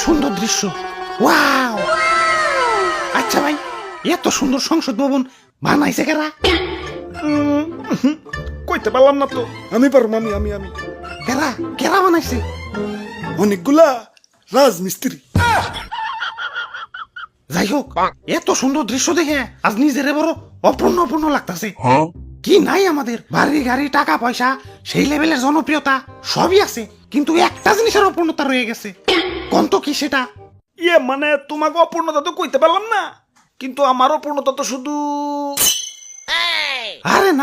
সুন্দর দৃশ্য, ওয়াও। আচ্ছা ভাই, এত সুন্দর সংসদ ভবন বানাইছে কারা? কইতে পারলাম না তো। আমি পারবো, আমি আমি আমি কেরা কেরা বানাইছে? অনেকগুলা রাজমিস্ত্রি। যাই হোক, এত সুন্দর দৃশ্য দেখে আজ নিজেরে বড় অপূর্ণ অপূর্ণ লাগতাছে। কি নাই আমাদের? বাড়ি গাড়ি টাকা পয়সা, সেই লেভেলের জনপ্রিয়তা সবই আছে, কিন্তু একটা জিনিসের অপূর্ণতা রয়ে গেছে। কোন তো কি সেটা? ইয়ে মানে তোমাকে অপূর্ণতা তো কইতে পারলাম না, কিন্তু আমার অপূর্ণতা তো শুধু আরে না,